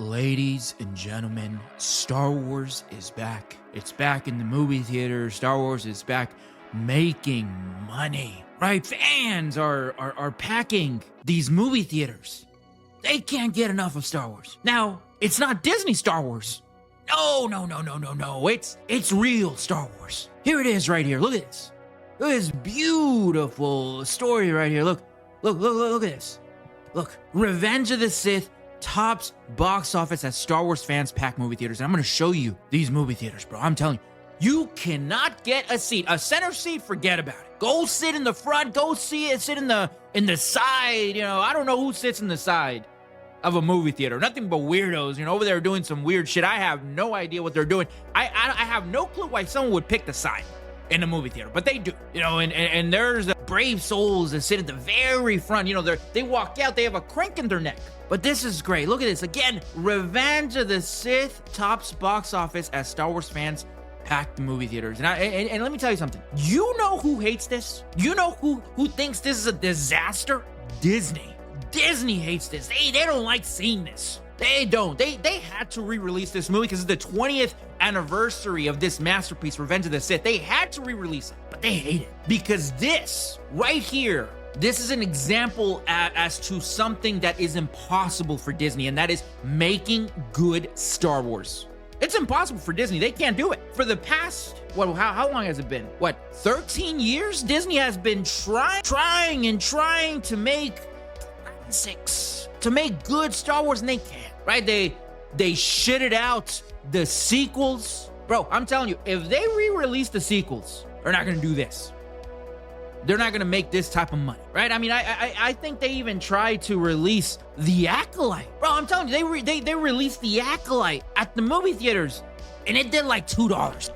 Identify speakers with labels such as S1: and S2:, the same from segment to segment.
S1: Ladies and gentlemen, Star Wars is back. It's back in the movie theater. Star Wars is back making money. Right? Fans are packing these movie theaters. They can't get enough of Star Wars. Now, it's not Disney Star Wars. No. It's real Star Wars. Here it is right here. Look at this. Look at this beautiful story right here. Look at this. Look, Revenge of the Sith tops box office as Star Wars fans pack movie theaters. And I'm going to show you these movie theaters, bro. I'm telling you, you cannot get a seat. A center seat, forget about it. Go sit in the front. Go sit in the side. You know, I don't know who sits in the side of a movie theater. Nothing but weirdos, you know, over there doing some weird shit. I have no idea what they're doing. I have no clue why someone would pick the side in a movie theater, but they do, you know, and there's the brave souls that sit at the very front. You know, they walk out, they have a crank in their neck. But this is great. Look at this. Again, Revenge of the Sith tops box office as Star Wars fans pack the movie theaters. And let me tell you something. You know who hates this? You know who thinks this is a disaster? Disney. Disney hates this. They don't like seeing this. They don't. They had to re-release this movie because it's the 20th anniversary of this masterpiece, Revenge of the Sith. They had to re-release it, but they hate it because this right here, this is an example as to something that is impossible for Disney, and that is making good Star Wars. It's impossible for Disney. They can't do it. For the past, how long has it been? 13 years? Disney has been trying to make good Star Wars, and they can't, right? They shitted out the sequels. Bro, I'm telling you, if they re-release the sequels, they're not gonna do this. They're not gonna make this type of money, right? I mean, I think they even tried to release The Acolyte. Bro, I'm telling you, they released The Acolyte at the movie theaters, and it did like $2.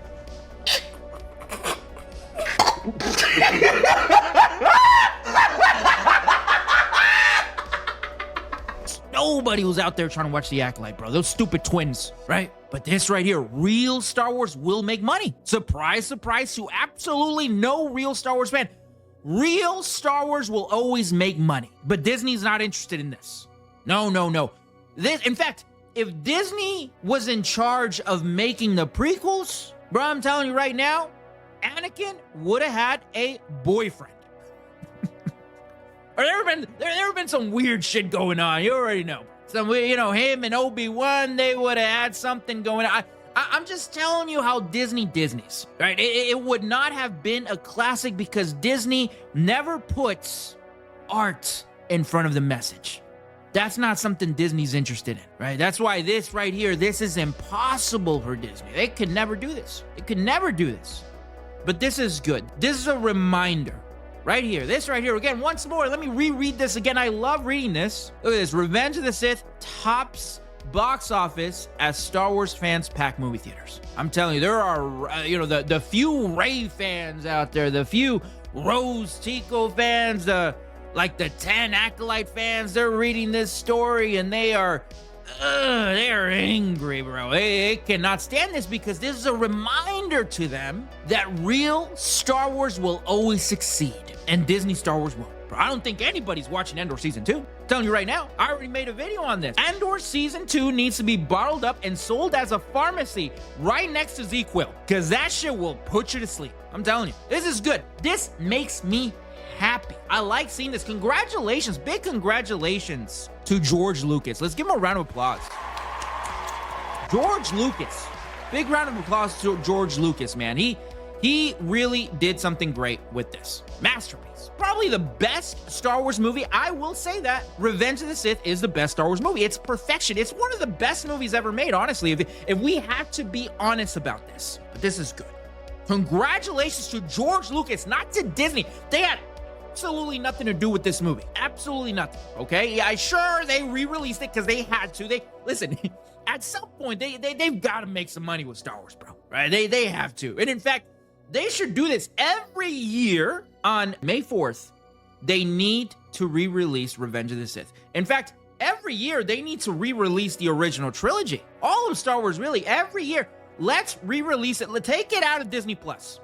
S1: Nobody was out there trying to watch The Acolyte, bro. Those stupid twins, right? But this right here, real Star Wars will make money. Surprise, surprise to absolutely no real Star Wars fan. Real Star Wars will always make money. But Disney's not interested in this. No. In fact, if Disney was in charge of making the prequels, bro, I'm telling you right now, Anakin would have had a boyfriend. Or there ever been some weird shit going on. You already know. Him and Obi-Wan, they would have had something going on. I'm just telling you how Disney's, right? It would not have been a classic because Disney never puts art in front of the message. That's not something Disney's interested in, right? That's why this right here, this is impossible for Disney. They could never do this. But this is good. This is a reminder. Right here, this right here. Again, once more, let me reread this again. I love reading this. Look at this. Revenge of the Sith tops box office as Star Wars fans pack movie theaters. I'm telling you, there are, the few Rey fans out there, the few Rose Tico fans, the 10 Acolyte fans, they're reading this story and they are angry, bro. They cannot stand this because this is a reminder to them that real Star Wars will always succeed and Disney Star Wars won't. Bro, I don't think anybody's watching Endor Season 2. I'm telling you right now, I already made a video on this. Endor Season 2 needs to be bottled up and sold as a pharmacy right next to Z-Quil because that shit will put you to sleep. I'm telling you, this is good. This makes me happy. I like seeing this. Congratulations, big congratulations to George Lucas. Let's give him a round of applause. George Lucas. Big round of applause to George Lucas, man. He really did something great with this. Masterpiece. Probably the best Star Wars movie. I will say that Revenge of the Sith is the best Star Wars movie. It's perfection. It's one of the best movies ever made, honestly, if we have to be honest about this. But this is good. Congratulations to George Lucas, not to Disney. They had absolutely nothing to do with this movie. Absolutely nothing. Okay? Yeah, sure, they re-released it because they had to. Listen, at some point, they've got to make some money with Star Wars, bro. Right? They have to. And in fact, they should do this every year on May 4th. They need to re-release Revenge of the Sith. In fact, every year, they need to re-release the original trilogy. All of Star Wars, really, every year. Let's re-release it. Take it out of Disney Plus.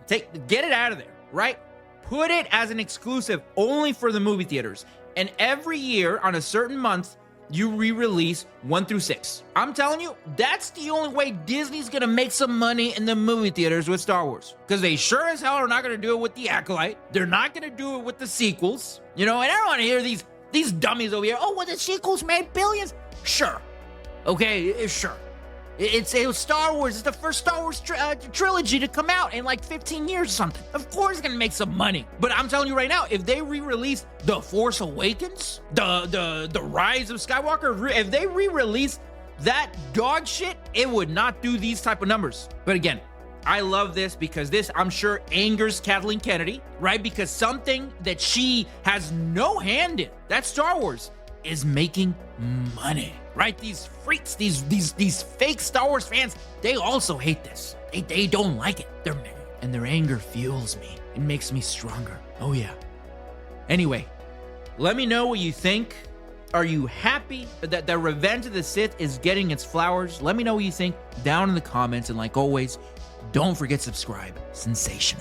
S1: Get it out of there, right? Put it as an exclusive only for the movie theaters. And every year on a certain month, you re-release 1 through 6. I'm telling you, that's the only way Disney's gonna make some money in the movie theaters with Star Wars. Because they sure as hell are not gonna do it with the Acolyte. They're not gonna do it with the sequels. You know, and I don't wanna hear these dummies over here. Oh, well, the sequels made billions. Sure. Okay, sure. It was Star Wars. It's the first Star Wars trilogy to come out in like 15 years or something. Of course it's gonna make some money. But I'm telling you right now, if they re-release The Force Awakens, the Rise of Skywalker, if they re-release that dog shit, it would not do these type of numbers. But again, I love this because this, I'm sure, angers Kathleen Kennedy, right? Because something that she has no hand in, that's Star Wars, is making money, right? These freaks, these fake Star Wars fans, they also hate this. They don't like it. They're mad, and their anger fuels me. It makes me stronger. Oh yeah. Anyway, let me know what you think. Are you happy that the Revenge of the Sith is getting its flowers? Let me know what you think down in the comments, and like always, don't forget to subscribe. Sensational.